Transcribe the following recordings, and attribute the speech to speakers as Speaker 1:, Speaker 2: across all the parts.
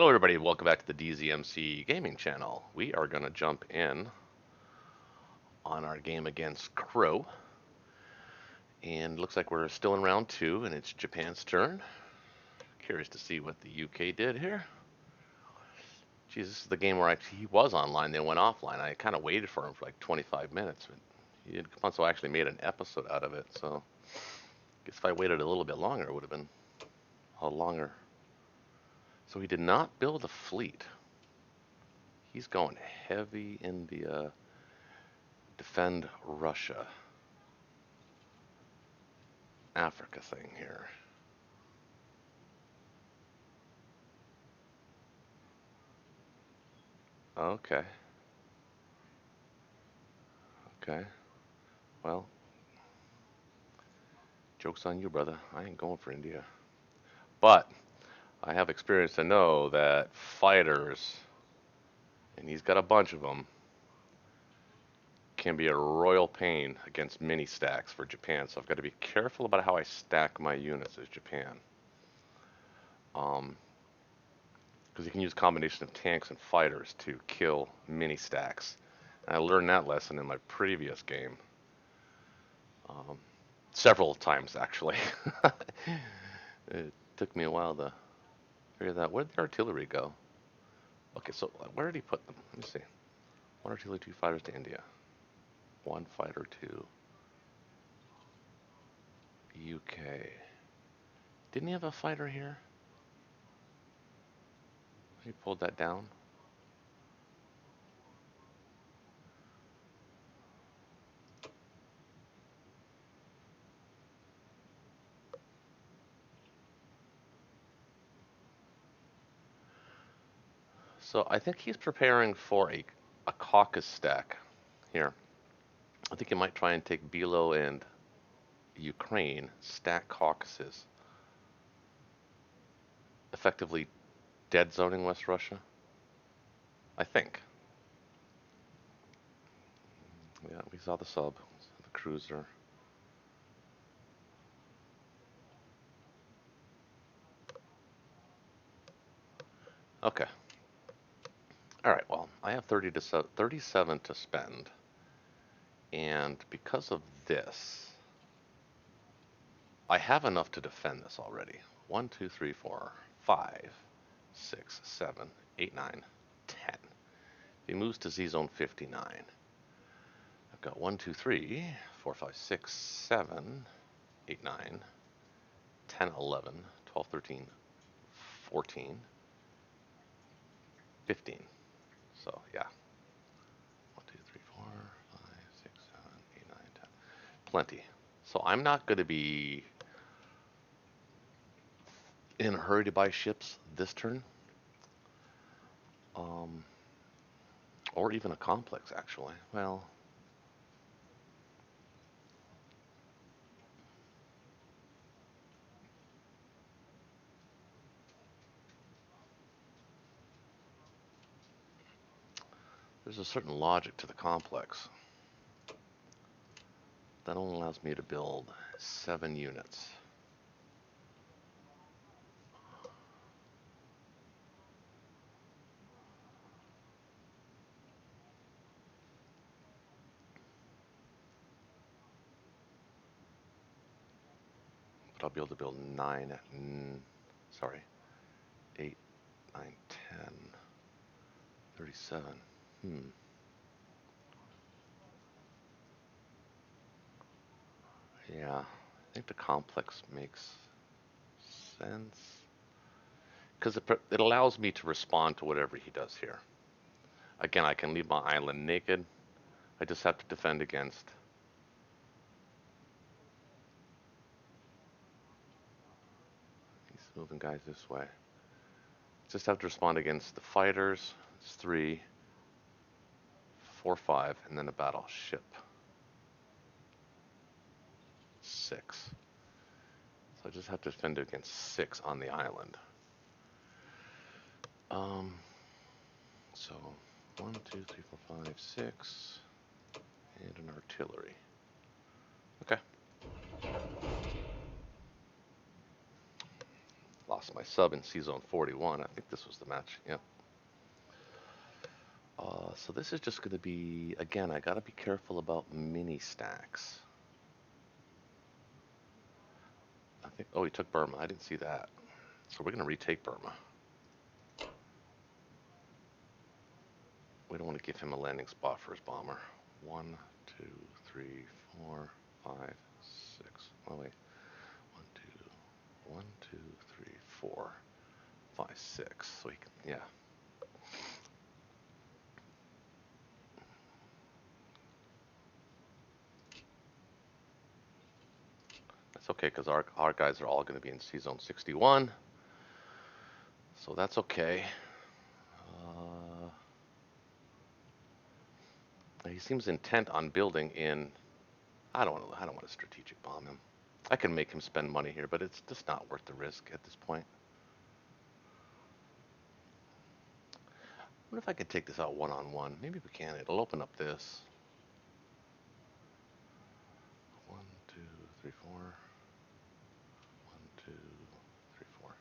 Speaker 1: Hello everybody, welcome back to the DZMC gaming channel. We are going to jump in on our game against CROWE, and looks like we're still in round two and it's Japan's turn. Curious to see what the UK did here. Geez, this is the game where he was online, then went offline. I kind of waited for him for like 25 minutes, but he didn't come on, so I actually made an episode out of it. So I guess if I waited a little bit longer, it would have been a longer. So he did not build a fleet. He's going heavy in the defend Russia, Africa thing here. Okay. Okay. Well, joke's on you, brother. I ain't going for India. But I have experience to know that fighters, and he's got a bunch of them, can be a royal pain against mini stacks for Japan. So I've got to be careful about how I stack my units as Japan. Because you can use a combination of tanks and fighters to kill mini stacks. And I learned that lesson in my previous game. Several times, actually. It took me a while to figure that out. Where'd the artillery go? Okay, so where did he put them? Let me see. One artillery, two fighters to India. One fighter to UK. Didn't he have a fighter here? He pulled that down. So I think he's preparing for a caucus stack here. I think he might try and take Bilo and Ukraine, stack caucuses, effectively dead zoning West Russia. I think. Yeah, we saw the sub, the cruiser. Okay. All right. Well, I have 37 to spend, and because of this, I have enough to defend this already. 1, 2, 3, 4, 5, 6, 7, 8, 9, 10. He moves to Z zone 59. I've got 1, 2, 3, 4, 5, 6, 7, 8, 9, 10, 11, 12, 13, 14, 15. So, yeah. 1, 2, 3, 4, 5, 6, 7, 8, 9, 10. Plenty. So I'm not going to be in a hurry to buy ships this turn. Or even a complex, actually. Well, there's a certain logic to the complex. That only allows me to build 7 units. But I'll be able to build 9, sorry, 8, 9, 10, 37. Yeah, I think the complex makes sense. Because it allows me to respond to whatever he does here. Again, I can leave my island naked. I just have to defend against. He's moving guys this way. Just have to respond against the fighters. It's 3, 4, 5, and then a battleship. 6. So I just have to defend against 6 on the island. So 1, 2, 3, 4, 5, 6, and an artillery. Okay. Lost against my sub in C-Zone 41. I think this was the match. Yep. So this is just going to be, again, I got to be careful about mini stacks. I think, oh, he took Burma. I didn't see that. So we're going to retake Burma. We don't want to give him a landing spot for his bomber. 1, 2, 3, 4, 5, 6. Oh, wait. 1, 2, 1, 2, 3, 4, 5, 6. So he can, yeah. That's okay, because our guys are all going to be in C-Zone 61. So that's okay. He seems intent on building in. I don't want to strategic bomb him. I can make him spend money here, but it's just not worth the risk at this point. What if I could take this out one-on-one? Maybe we can. It'll open up this. 1, 2, 3, 4. 1, 2, 3, 4.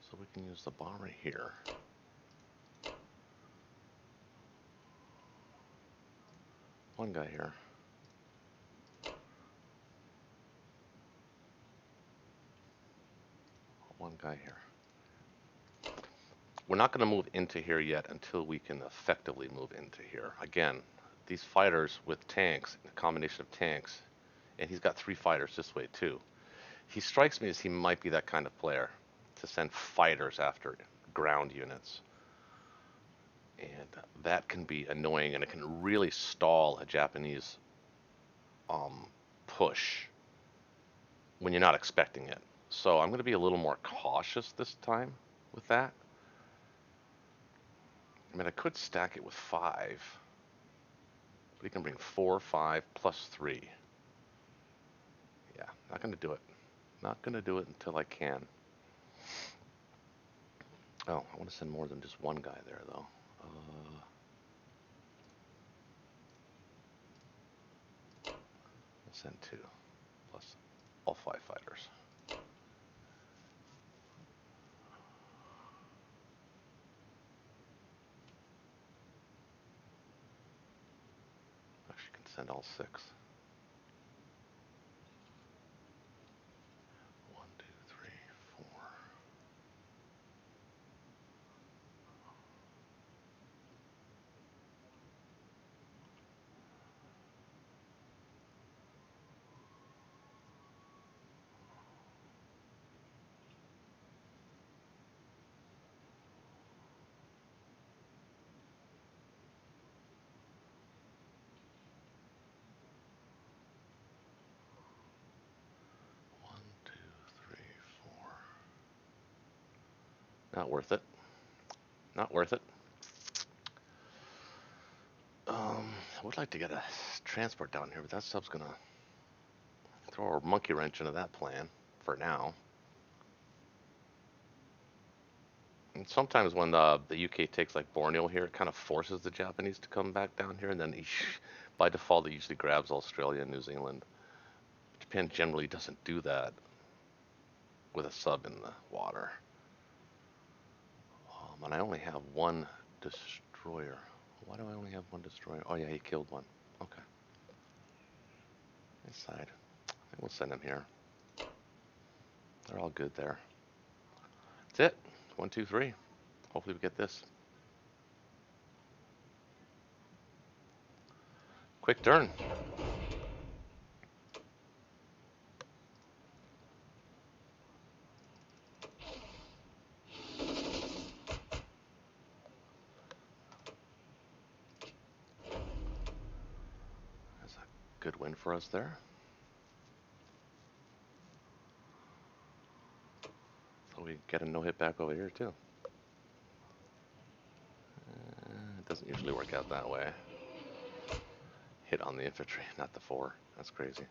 Speaker 1: So we can use the bomb right here. One guy here. One guy here. We're not going to move into here yet until we can effectively move into here. Again, these fighters with tanks, a combination of tanks, and he's got 3 fighters this way too. He strikes me as he might be that kind of player to send fighters after ground units. And that can be annoying, and it can really stall a Japanese push when you're not expecting it. So I'm going to be a little more cautious this time with that. I mean, I could stack it with 5. But he can bring 4, 5, plus 3. Yeah, not going to do it. Not going to do it until I can. Oh, I want to send more than just one guy there, though. We'll send 2, plus all 5 fighters. Actually, can send all 6. 1, 2, 3, 4. Not worth it. Not worth it. I would like to get a transport down here, but that sub's gonna throw a monkey wrench into that plan for now. And sometimes when the UK takes like Borneo here, it kind of forces the Japanese to come back down here, and then by default it usually grabs Australia and New Zealand. Japan generally doesn't do that with a sub in the water. And I only have 1 destroyer. Why do I only have 1 destroyer? Oh yeah, he killed 1. Okay. This side. I think we'll send him here. They're all good there. That's it. 1, 2, 3. Hopefully we get this. Quick turn. That's a good win for us there. So we get a no-hit back over here too. It doesn't usually work out that way. Hit on the infantry, not the 4. That's crazy.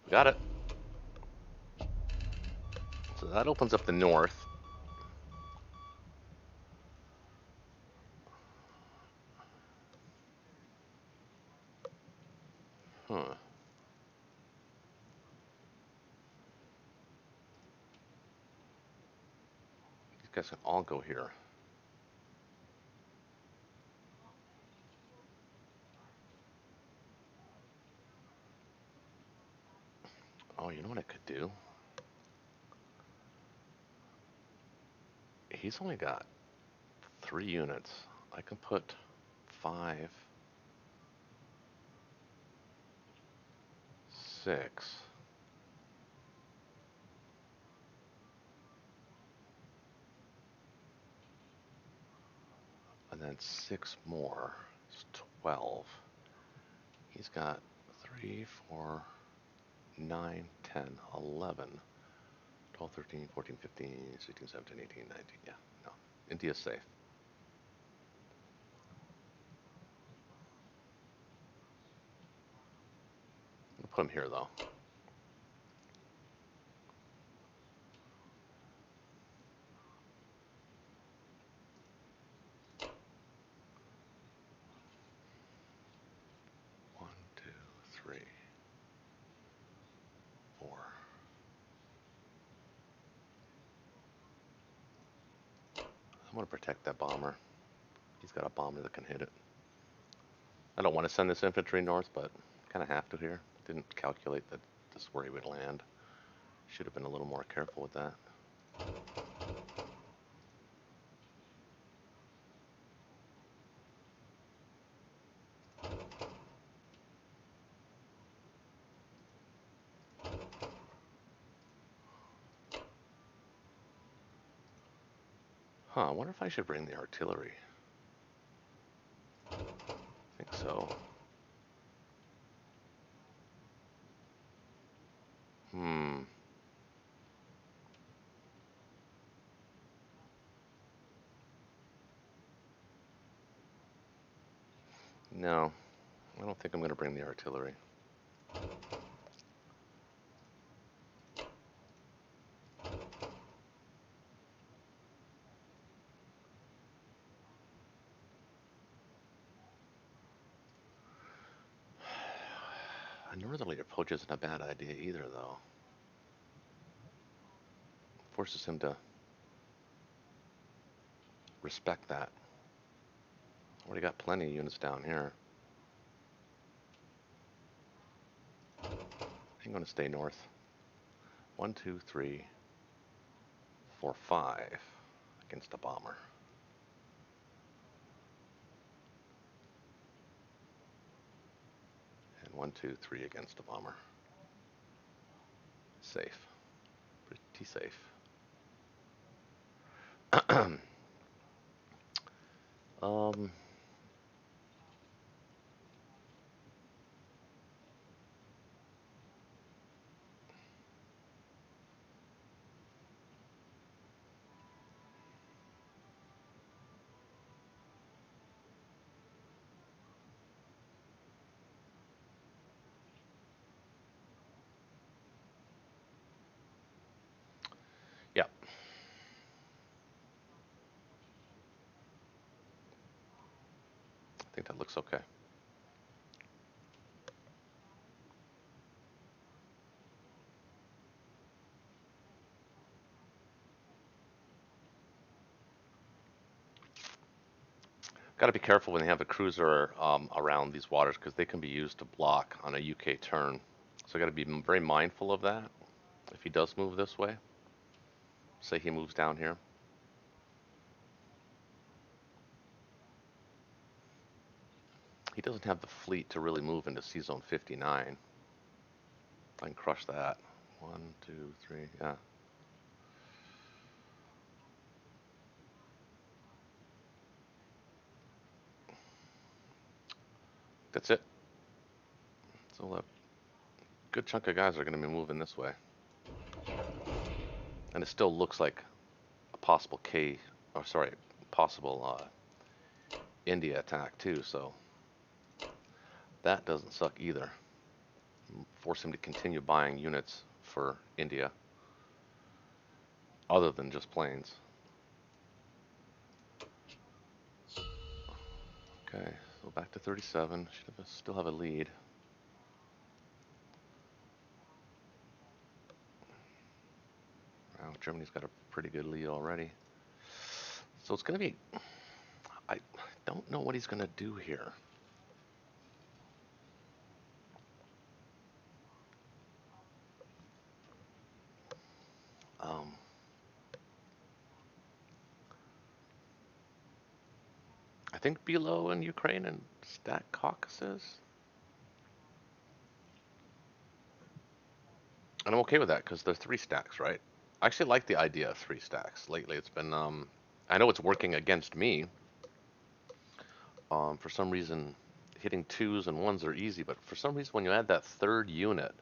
Speaker 1: Got it. So that opens up the north. Huh. guys can all go here. Oh, you know what I could do? He's only got 3 units. I can put 5, 6. And then 6 more. It's 12. He's got 3, 4, 9, 10, 11, 12, 13, 14, 15, 16, 17, 18, 19. Yeah, no. India's safe. I'll put him here, though. One, two, three, 4. I'm going to protect that bomber. He's got a bomber that can hit it. I don't want to send this infantry north, but kind of have to here. Didn't calculate that this is where he would land. Should have been a little more careful with that. Huh, I wonder if I should bring the artillery. I think so. Hmm. No, I don't think I'm going to bring the artillery. A northerly approach isn't a bad idea either, though. Forces him to respect that. Already got plenty of units down here. I'm going to stay north. 1, 2, 3, 4, 5 against a bomber. And 1, 2, 3 against a bomber. Safe. Pretty safe. um, yeah, I think that looks okay. Got to be careful when they have a cruiser around these waters because they can be used to block on a UK turn. So I got to be very mindful of that. If he does move this way, say he moves down here, he doesn't have the fleet to really move into C zone 59. I can crush that. 1, 2, 3, yeah. That's it. So a good chunk of guys are going to be moving this way. And it still looks like a possible possible India attack too, so that doesn't suck either. Force him to continue buying units for India, other than just planes. Okay, so back to 37. Still have a lead. Wow, Germany's got a pretty good lead already. So it's going to be. I don't know what he's going to do here. Um, I think below in Ukraine and stack Caucasus. And I'm okay with that because they're three stacks, right? I actually like the idea of three stacks. Lately, it's been. I know it's working against me. For some reason, hitting twos and ones are easy, but for some reason, when you add that third unit,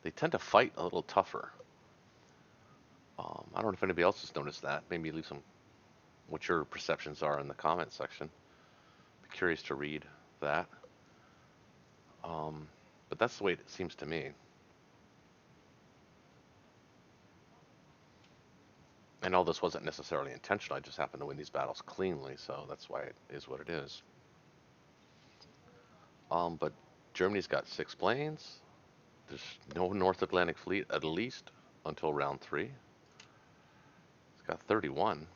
Speaker 1: they tend to fight a little tougher. I don't know if anybody else has noticed that. Maybe leave some what your perceptions are in the comment section. Be curious to read that. Um, but that's the way it seems to me. And all this wasn't necessarily intentional. I just happened to win these battles cleanly, so that's why it is what it is. But Germany's got 6 planes. There's no North Atlantic fleet at least until round 3. It's got 31,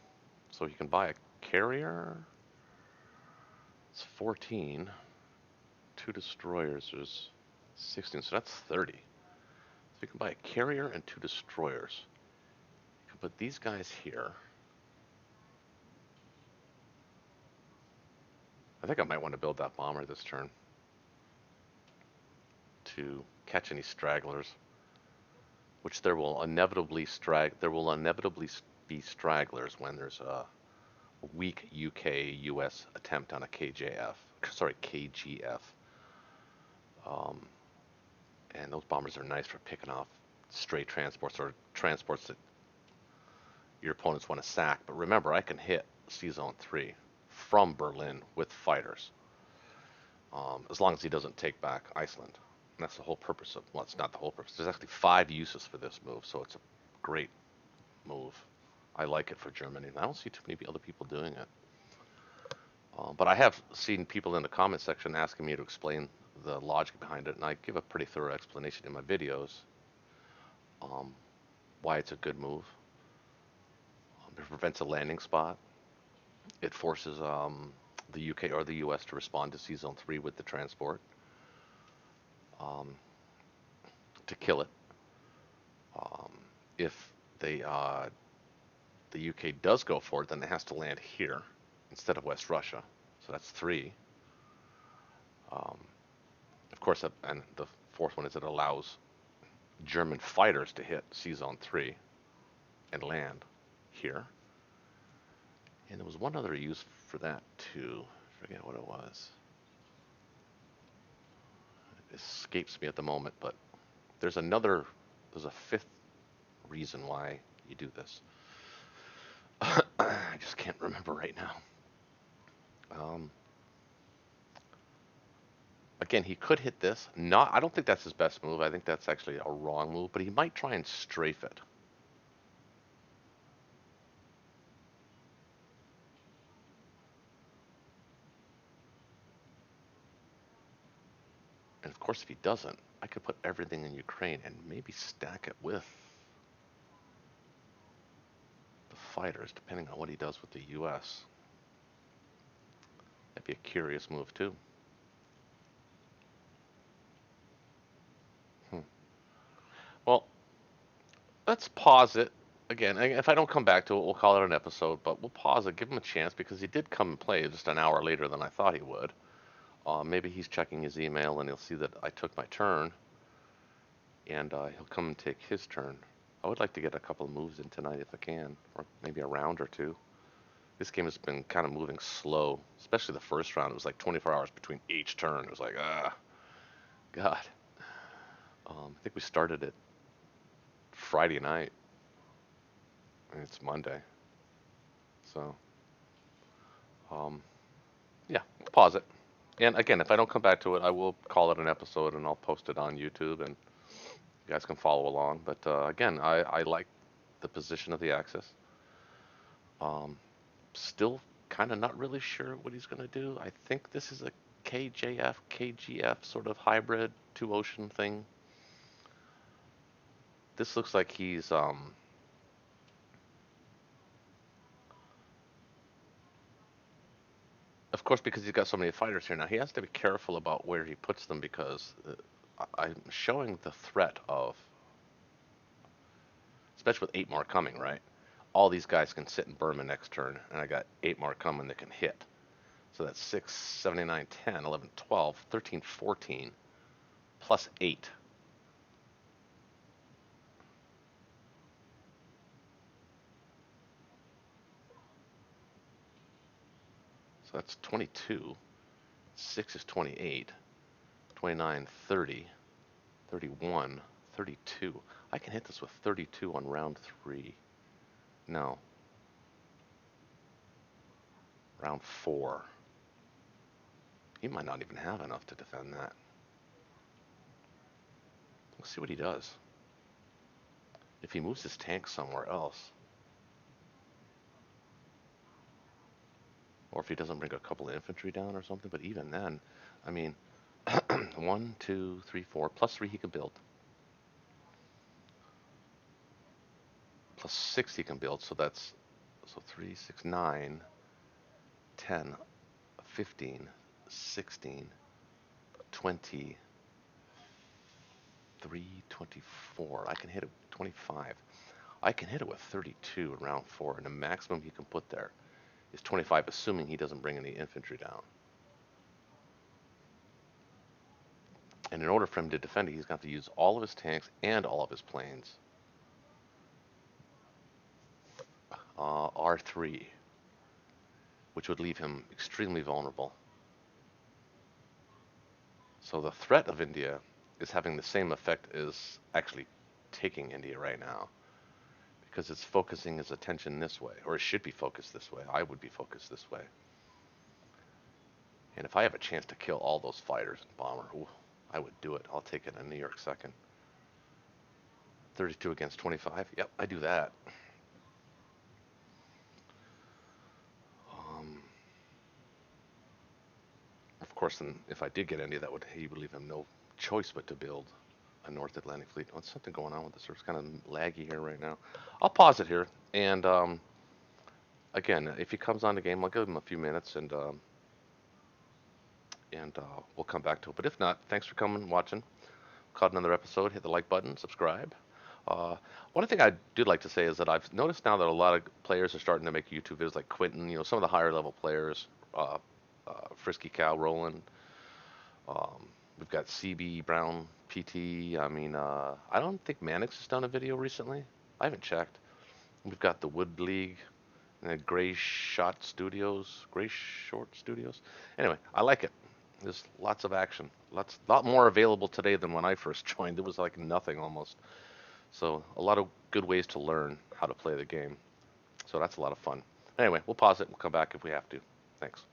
Speaker 1: so you can buy a carrier. It's 14. 2 destroyers. There's 16, so that's 30. So you can buy a carrier and 2 destroyers. You can put these guys here. I think I might want to build that bomber this turn to catch any stragglers, which there will inevitably be stragglers when there's a weak UK-US attempt on a KGF. Um, and those bombers are nice for picking off stray transports or transports that your opponents want to sack. But remember, I can hit C Zone 3 from Berlin with fighters, as long as he doesn't take back Iceland. And that's the whole purpose of, well, it's not the whole purpose. There's actually 5 uses for this move, so it's a great move. I like it for Germany, and I don't see too many other people doing it. But I have seen people in the comment section asking me to explain the logic behind it, and I give a pretty thorough explanation in my videos, um, why it's a good move. It prevents a landing spot. It forces the UK or the US to respond to C Zone 3 with the transport, um, to kill it. Um, if the UK does go for it, then it has to land here instead of West Russia. So that's 3. Um, of course, and the fourth one is it allows German fighters to hit C Zone 3 and land here. And there was one other use for that too. I forget what it was. It escapes me at the moment, but there's a fifth reason why you do this. I just can't remember right now. Um, Again, he could hit this. Not, I don't think that's his best move. I think that's actually a wrong move, but he might try and strafe it. And of course, if he doesn't, I could put everything in Ukraine and maybe stack it with the fighters, depending on what he does with the US. That'd be a curious move, too. Hmm. Well, let's pause it. Again, if I don't come back to it, we'll call it an episode, but we'll pause it, give him a chance, because he did come and play just an hour later than I thought he would. Maybe he's checking his email and he'll see that I took my turn, and he'll come and take his turn. I would like to get a couple of moves in tonight if I can, or maybe a round or two. This game has been kind of moving slow, especially the first round. It was like 24 hours between each turn. It was like, God. I think we started it Friday night, and it's Monday. So, um, yeah, pause it. And again, if I don't come back to it, I will call it an episode and I'll post it on YouTube and you guys can follow along. But again, I like the position of the Axis. Um, Still kind of not really sure what he's going to do. I think this is a KJF, KGF sort of hybrid two ocean thing. This looks like he's Of course, because he's got so many fighters here now, he has to be careful about where he puts them because I'm showing the threat of, especially with 8 more coming, right? All these guys can sit and burn the next turn, and I got 8 more coming that can hit. So that's 6, 7, 8, 9, 10, 11, 12, 13, 14, plus 8. So that's 22. 6 is 28. 29, 30, 31, 32. I can hit this with 32 on round 3. No, round 4. He might not even have enough to defend that. Let's see what he does. If he moves his tank somewhere else, or if he doesn't bring a couple of infantry down or something, but even then, I mean, 1, 2, 3, 4, plus 3 he can build. Plus 6 he can build, so that's, so 3, 6, 9, 10, 15, 16, 20, 3, 24. I can hit it with 25. I can hit it with 32 in round 4, and the maximum he can put there is 25, assuming he doesn't bring any infantry down. And in order for him to defend it, he's got to use all of his tanks and all of his planes. R3, which would leave him extremely vulnerable. So the threat of India is having the same effect as actually taking India right now, because it's focusing his attention this way, or it should be focused this way. I would be focused this way. And if I have a chance to kill all those fighters and bomber, ooh, I would do it. I'll take it in New York second. 32 against 25. Yep, I do that. Um, of course, then if I did get India, he would leave him no choice but to build a North Atlantic fleet. Oh, there's something going on with this. It's kind of laggy here right now. I'll pause it here, and again, if he comes on the game, I'll give him a few minutes, and we'll come back to it. But if not, thanks for coming, watching. Caught another episode. Hit the like button, subscribe. One thing I do like to say is that I've noticed now that a lot of players are starting to make YouTube videos, like Quentin. You know, some of the higher level players, Frisky Cow, Roland. We've got CB Brown, PT. I mean, I don't think Mannix has done a video recently. I haven't checked. We've got the Wood League, and Gray Short Studios. Anyway, I like it. There's lots of action. Lot more available today than when I first joined. There was like nothing almost. So a lot of good ways to learn how to play the game. So that's a lot of fun. Anyway, we'll pause it. We'll come back if we have to. Thanks.